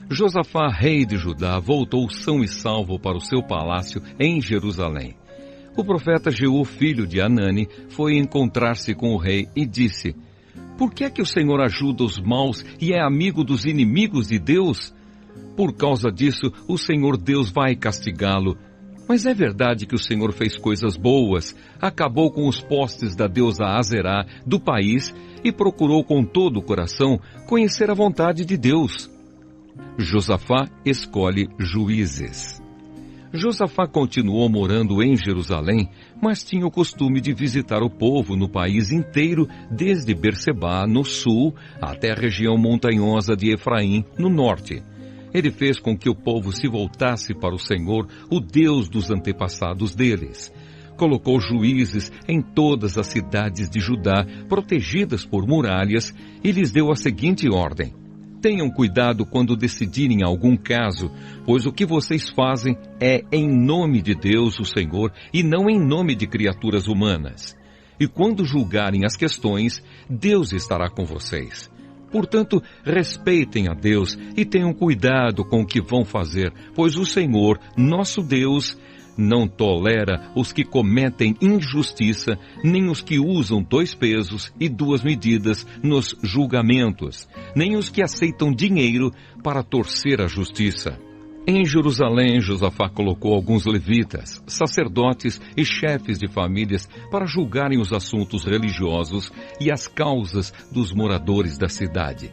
Josafá, rei de Judá, voltou são e salvo para o seu palácio em Jerusalém. O profeta Jeú, filho de Anani, foi encontrar-se com o rei e disse: por que é que o Senhor ajuda os maus e é amigo dos inimigos de Deus? Por causa disso, o Senhor Deus vai castigá-lo. Mas é verdade que o Senhor fez coisas boas, acabou com os postes da deusa Azerá do país e procurou com todo o coração conhecer a vontade de Deus. Josafá escolhe juízes. Josafá continuou morando em Jerusalém, mas tinha o costume de visitar o povo no país inteiro, desde Berseba, no sul, até a região montanhosa de Efraim, no norte. Ele fez com que o povo se voltasse para o Senhor, o Deus dos antepassados deles. Colocou juízes em todas as cidades de Judá, protegidas por muralhas, e lhes deu a seguinte ordem: tenham cuidado quando decidirem algum caso, pois o que vocês fazem é em nome de Deus, o Senhor, e não em nome de criaturas humanas. E quando julgarem as questões, Deus estará com vocês. Portanto, respeitem a Deus e tenham cuidado com o que vão fazer, pois o Senhor, nosso Deus, não tolera os que cometem injustiça, nem os que usam 2 pesos e 2 medidas nos julgamentos, nem os que aceitam dinheiro para torcer a justiça. Em Jerusalém, Josafá colocou alguns levitas, sacerdotes e chefes de famílias para julgarem os assuntos religiosos e as causas dos moradores da cidade.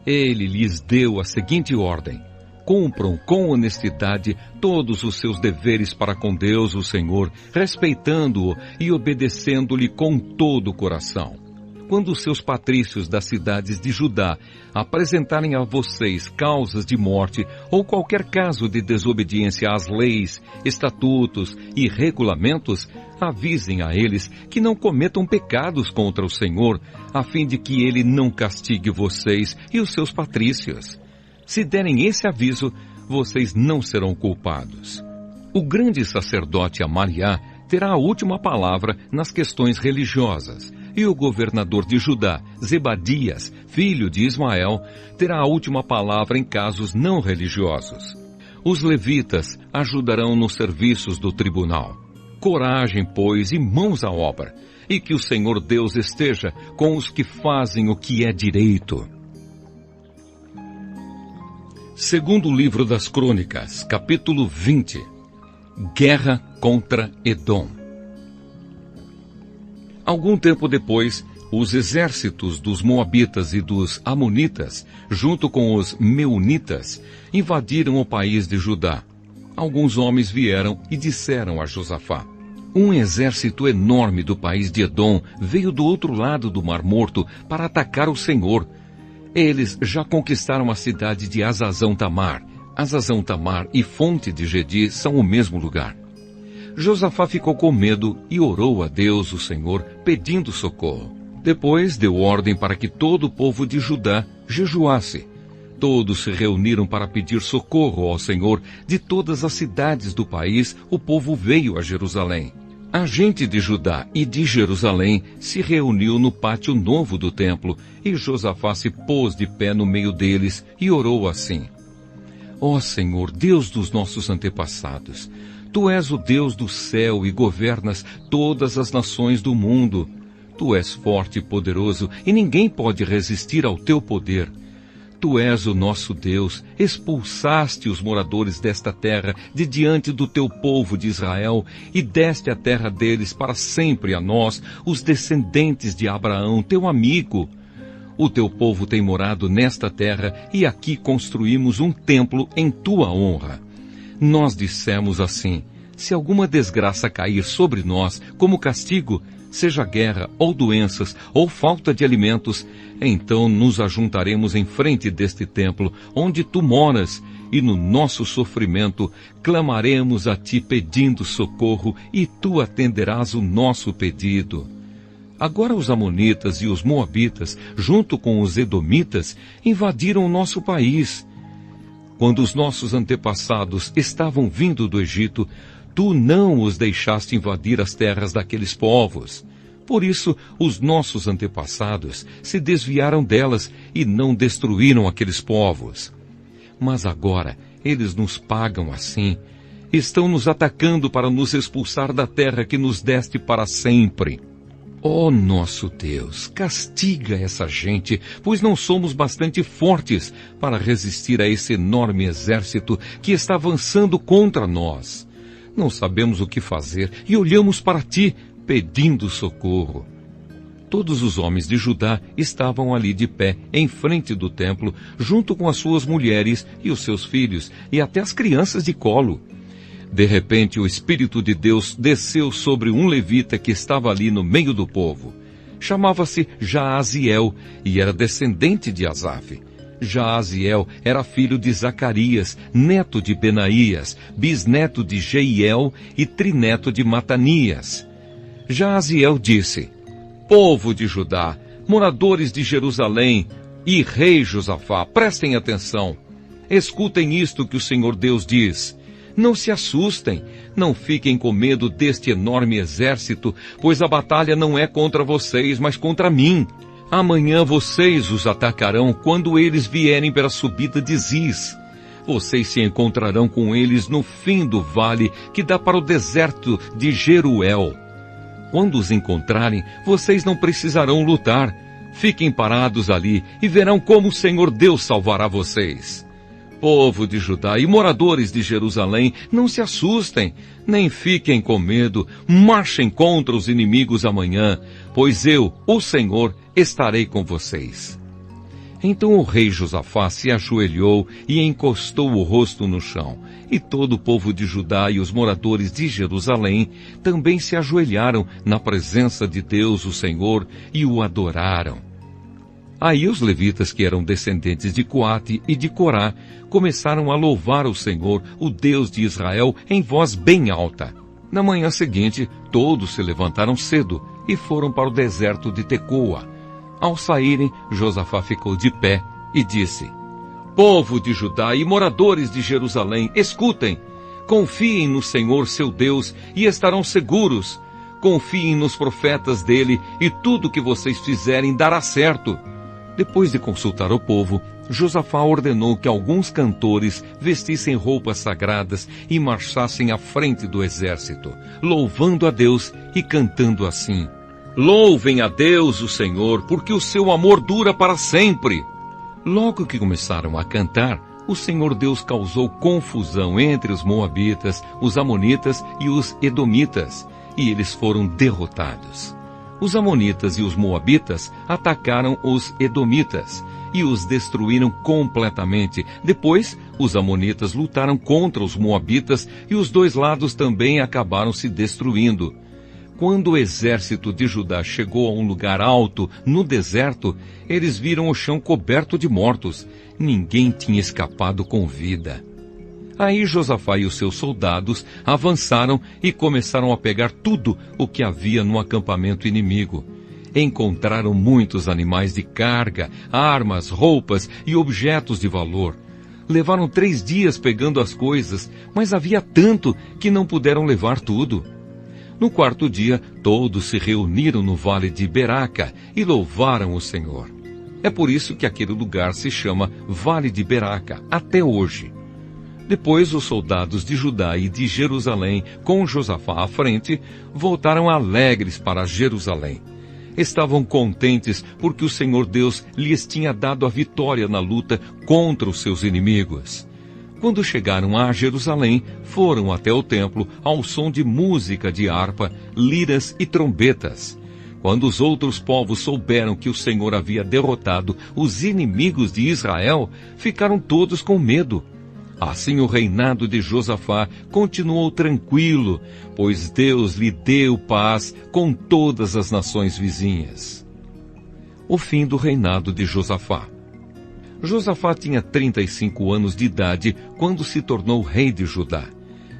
Ele lhes deu a seguinte ordem: cumpram com honestidade todos os seus deveres para com Deus, o Senhor, respeitando-o e obedecendo-lhe com todo o coração. Quando os seus patrícios das cidades de Judá apresentarem a vocês causas de morte ou qualquer caso de desobediência às leis, estatutos e regulamentos, avisem a eles que não cometam pecados contra o Senhor, a fim de que ele não castigue vocês e os seus patrícios. Se derem esse aviso, vocês não serão culpados. O grande sacerdote Amariá terá a última palavra nas questões religiosas, e o governador de Judá, Zebadias, filho de Ismael, terá a última palavra em casos não religiosos. Os levitas ajudarão nos serviços do tribunal. Coragem, pois, e mãos à obra, e que o Senhor Deus esteja com os que fazem o que é direito. Segundo livro das Crônicas, capítulo 20. Guerra contra Edom. Algum tempo depois, Os exércitos dos Moabitas e dos Amonitas, junto com os Meunitas, invadiram o país de Judá. Alguns homens vieram e disseram a Josafá: um exército enorme do país de Edom veio do outro lado do Mar Morto para atacar o Senhor. Eles já conquistaram a cidade de Hazazão Tamar. Hazazão Tamar e Fonte de Gedi são o mesmo lugar. Josafá ficou com medo e orou a Deus, o Senhor, pedindo socorro. Depois deu ordem para que todo o povo de Judá jejuasse. Todos se reuniram para pedir socorro ao Senhor. De todas as cidades do país, o povo veio a Jerusalém. A gente de Judá e de Jerusalém se reuniu no pátio novo do templo, e Josafá se pôs de pé no meio deles e orou assim: ó Senhor, Deus dos nossos antepassados, Tu és o Deus do céu e governas todas as nações do mundo. Tu és forte e poderoso, e ninguém pode resistir ao Teu poder. Tu és o nosso Deus, expulsaste os moradores desta terra de diante do Teu povo de Israel, e deste a terra deles para sempre a nós, os descendentes de Abraão, Teu amigo. O Teu povo tem morado nesta terra, e aqui construímos um templo em Tua honra. Nós dissemos assim: se alguma desgraça cair sobre nós como castigo, seja guerra, ou doenças, ou falta de alimentos, então nos ajuntaremos em frente deste templo, onde Tu moras, e no nosso sofrimento clamaremos a Ti pedindo socorro, e Tu atenderás o nosso pedido. Agora os amonitas e os moabitas, junto com os edomitas, invadiram o nosso país. Quando os nossos antepassados estavam vindo do Egito, Tu não os deixaste invadir as terras daqueles povos. Por isso, os nossos antepassados se desviaram delas e não destruíram aqueles povos. Mas agora, eles nos pagam assim. Estão nos atacando para nos expulsar da terra que nos deste para sempre. Ó nosso Deus, castiga essa gente, pois não somos bastante fortes para resistir a esse enorme exército que está avançando contra nós. Não sabemos o que fazer e olhamos para Ti, pedindo socorro. Todos os homens de Judá estavam ali de pé, em frente do templo, junto com as suas mulheres e os seus filhos, e até as crianças de colo. De repente, o Espírito de Deus desceu sobre um levita que estava ali no meio do povo. Chamava-se Jaaziel e era descendente de Asaf. Jaaziel era filho de Zacarias, neto de Benaías, bisneto de Jeiel e trineto de Matanias. Jaaziel disse: povo de Judá, moradores de Jerusalém e rei Josafá, prestem atenção. Escutem isto que o Senhor Deus diz. Não se assustem, não fiquem com medo deste enorme exército, pois a batalha não é contra vocês, mas contra mim. Amanhã vocês os atacarão quando eles vierem pela subida de Ziz. Vocês se encontrarão com eles no fim do vale que dá para o deserto de Jeruel. Quando os encontrarem, vocês não precisarão lutar. Fiquem parados ali e verão como o Senhor Deus salvará vocês. Povo de Judá e moradores de Jerusalém, não se assustem, nem fiquem com medo, marchem contra os inimigos amanhã, pois eu, o Senhor, estarei com vocês. Então o rei Josafá se ajoelhou e encostou o rosto no chão, e todo o povo de Judá e os moradores de Jerusalém também se ajoelharam na presença de Deus, o Senhor, e o adoraram. Aí os levitas, que eram descendentes de Coate e de Corá, começaram a louvar o Senhor, o Deus de Israel, em voz bem alta. Na manhã seguinte, todos se levantaram cedo e foram para o deserto de Tecoa. Ao saírem, Josafá ficou de pé e disse: povo de Judá e moradores de Jerusalém, escutem! Confiem no Senhor seu Deus e estarão seguros. Confiem nos profetas dele e tudo que vocês fizerem dará certo. Depois de consultar o povo, Josafá ordenou que alguns cantores vestissem roupas sagradas e marchassem à frente do exército, louvando a Deus e cantando assim: louvem a Deus, o Senhor, porque o seu amor dura para sempre. Logo que começaram a cantar, o Senhor Deus causou confusão entre os moabitas, os amonitas e os edomitas, e eles foram derrotados. Os amonitas e os moabitas atacaram os edomitas e os destruíram completamente. Depois, os amonitas lutaram contra os moabitas e os dois lados também acabaram se destruindo. Quando o exército de Judá chegou a um lugar alto, no deserto, eles viram o chão coberto de mortos. Ninguém tinha escapado com vida. Aí Josafá e os seus soldados avançaram e começaram a pegar tudo o que havia no acampamento inimigo. Encontraram muitos animais de carga, armas, roupas e objetos de valor. Levaram 3 dias pegando as coisas, mas havia tanto que não puderam levar tudo. No 4º dia, todos se reuniram no vale de Beraca e louvaram o Senhor. É por isso que aquele lugar se chama Vale de Beraca, até hoje. Depois, os soldados de Judá e de Jerusalém, com Josafá à frente, voltaram alegres para Jerusalém. Estavam contentes porque o Senhor Deus lhes tinha dado a vitória na luta contra os seus inimigos. Quando chegaram a Jerusalém, foram até o templo ao som de música de harpa, liras e trombetas. Quando os outros povos souberam que o Senhor havia derrotado os inimigos de Israel, ficaram todos com medo. Assim o reinado de Josafá continuou tranquilo, pois Deus lhe deu paz com todas as nações vizinhas. O fim do reinado de Josafá. Josafá tinha 35 anos de idade quando se tornou rei de Judá.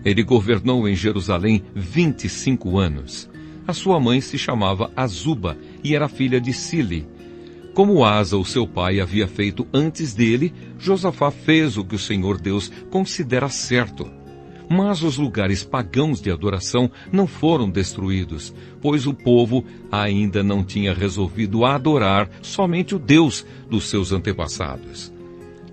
Ele governou em Jerusalém 25 anos. A sua mãe se chamava Azuba e era filha de Sili. Como Asa, o seu pai, havia feito antes dele, Josafá fez o que o Senhor Deus considera certo. Mas os lugares pagãos de adoração não foram destruídos, pois o povo ainda não tinha resolvido adorar somente o Deus dos seus antepassados.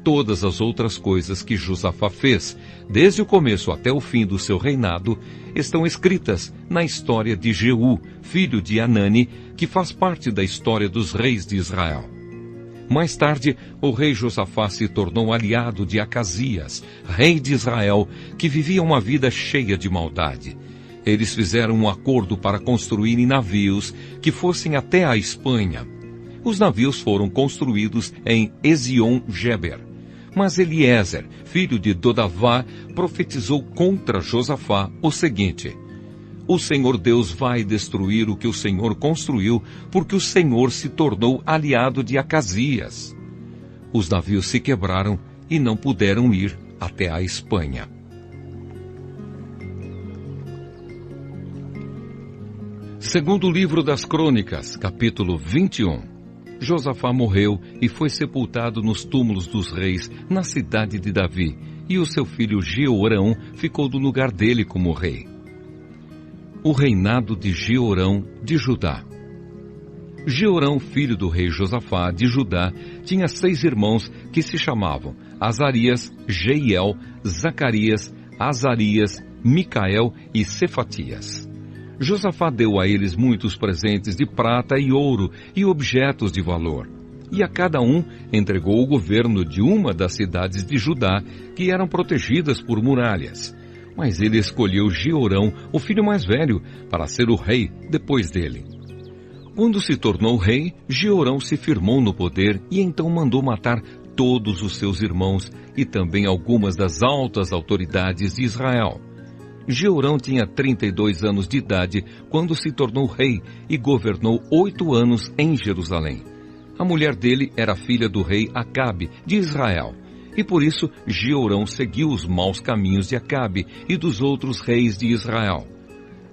Todas as outras coisas que Josafá fez, desde o começo até o fim do seu reinado, estão escritas na história de Jeú, filho de Anani, que faz parte da história dos reis de Israel. Mais tarde, o rei Josafá se tornou aliado de Acasias, rei de Israel, que vivia uma vida cheia de maldade. Eles fizeram um acordo para construírem navios que fossem até a Espanha. Os navios foram construídos em Ezion-Geber. Mas Eliezer, filho de Dodavá, profetizou contra Josafá o seguinte: o Senhor Deus vai destruir o que o Senhor construiu, porque o Senhor se tornou aliado de Acasias. Os navios se quebraram e não puderam ir até a Espanha. Segundo livro das Crônicas, capítulo 21. Josafá morreu e foi sepultado nos túmulos dos reis, na cidade de Davi, e o seu filho Jeorão ficou no lugar dele como rei. O reinado de Jeorão de Judá. Jeorão, filho do rei Josafá de Judá, tinha 6 irmãos que se chamavam Azarias, Jeiel, Zacarias, Azarias, Micael e Cefatias. Josafá deu a eles muitos presentes de prata e ouro e objetos de valor. E a cada um entregou o governo de uma das cidades de Judá, que eram protegidas por muralhas. Mas ele escolheu Jeorão, o filho mais velho, para ser o rei depois dele. Quando se tornou rei, Jeorão se firmou no poder e então mandou matar todos os seus irmãos e também algumas das altas autoridades de Israel. Jeorão tinha 32 anos de idade quando se tornou rei e governou 8 anos em Jerusalém. A mulher dele era filha do rei Acabe, de Israel, e por isso Jeorão seguiu os maus caminhos de Acabe e dos outros reis de Israel.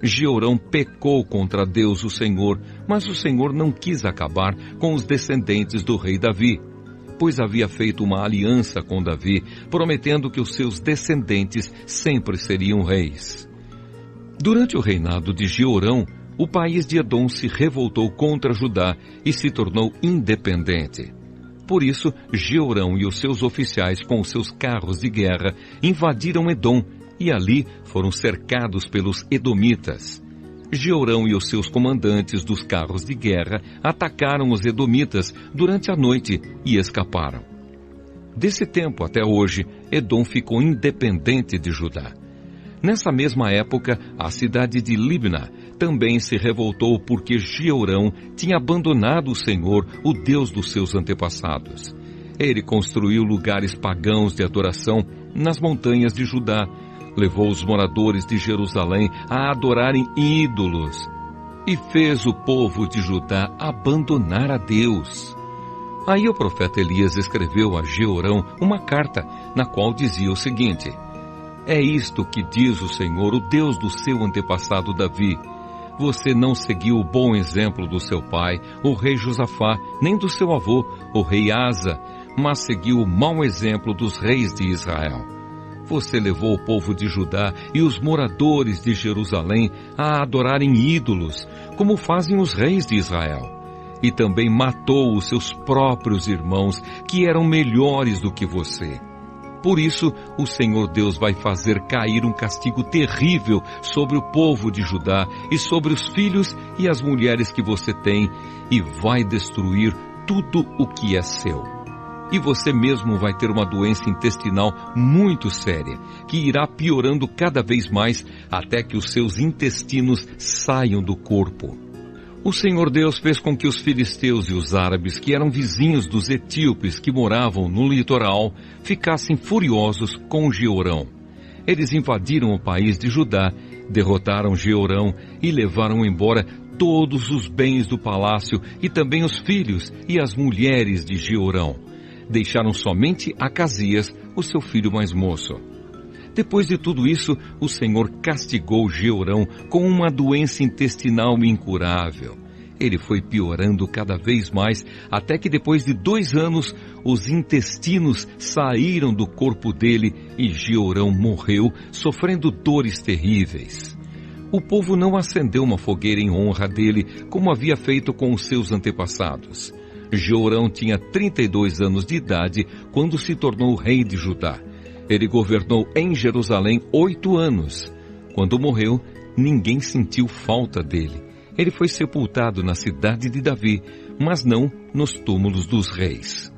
Jeorão pecou contra Deus o Senhor, mas o Senhor não quis acabar com os descendentes do rei Davi, pois havia feito uma aliança com Davi, prometendo que os seus descendentes sempre seriam reis. Durante o reinado de Jeorão, o país de Edom se revoltou contra Judá e se tornou independente. Por isso, Jeorão e os seus oficiais com os seus carros de guerra invadiram Edom e ali foram cercados pelos edomitas. Jeorão e os seus comandantes dos carros de guerra atacaram os edomitas durante a noite e escaparam. Desse tempo até hoje, Edom ficou independente de Judá. Nessa mesma época, a cidade de Libna também se revoltou porque Jeorão tinha abandonado o Senhor, o Deus dos seus antepassados. Ele construiu lugares pagãos de adoração nas montanhas de Judá, levou os moradores de Jerusalém a adorarem ídolos e fez o povo de Judá abandonar a Deus. Aí o profeta Elias escreveu a Jeorão uma carta, na qual dizia o seguinte: é isto que diz o Senhor, o Deus do seu antepassado Davi. Você não seguiu o bom exemplo do seu pai, o rei Josafá, nem do seu avô, o rei Asa, mas seguiu o mau exemplo dos reis de Israel. Você levou o povo de Judá e os moradores de Jerusalém a adorarem ídolos, como fazem os reis de Israel. E também matou os seus próprios irmãos, que eram melhores do que você. Por isso, o Senhor Deus vai fazer cair um castigo terrível sobre o povo de Judá e sobre os filhos e as mulheres que você tem, e vai destruir tudo o que é seu. E você mesmo vai ter uma doença intestinal muito séria, que irá piorando cada vez mais até que os seus intestinos saiam do corpo. O Senhor Deus fez com que os filisteus e os árabes, que eram vizinhos dos etíopes que moravam no litoral, ficassem furiosos com Jeorão. Eles invadiram o país de Judá, derrotaram Jeorão e levaram embora todos os bens do palácio e também os filhos e as mulheres de Jeorão. Deixaram somente Acasias, o seu filho mais moço. Depois de tudo isso, o Senhor castigou Jeorão com uma doença intestinal incurável. Ele foi piorando cada vez mais, até que depois de 2 anos, os intestinos saíram do corpo dele e Jeorão morreu, sofrendo dores terríveis. O povo não acendeu uma fogueira em honra dele, como havia feito com os seus antepassados. Jeorão tinha 32 anos de idade quando se tornou rei de Judá. Ele governou em Jerusalém 8 anos. Quando morreu, ninguém sentiu falta dele. Ele foi sepultado na cidade de Davi, mas não nos túmulos dos reis.